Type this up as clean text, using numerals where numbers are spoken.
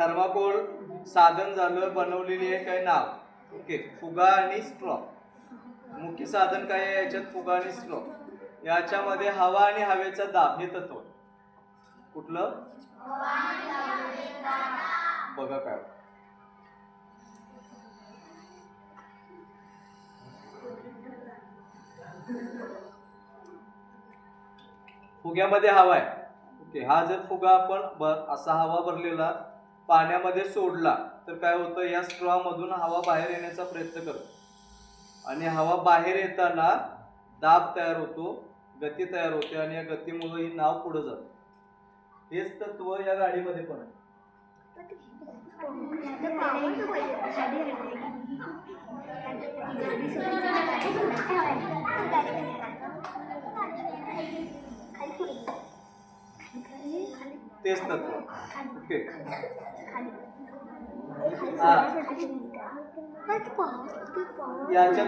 Thermocol साधन झालं बनवलेली आहे काय नाव. ओके, फुगा आणि स्ट्रॉ. मुख्य साधन काय आहे याच्यात, फुगा आणि स्ट्रॉ. याच्यामध्ये हवा आणि हवेचा दाब हे तत्व. कुठलं बघा काय. फुग्यामध्ये हवा आहे. ओके, हा जर फुगा आपण असा हवा भरलेला पाण्यामध्ये सोडला तर काय होतं, या स्ट्रॉ मधून हवा बाहेर येण्याचा प्रयत्न करतो आणि हवा बाहेर येताना दाब तयार होतो, गती तयार होते आणि या गतीमुळे ही नाव पुढे जाते. हेच तत्व या गाडीमध्ये पण आहे. तेच तत्व. ओके, याच्या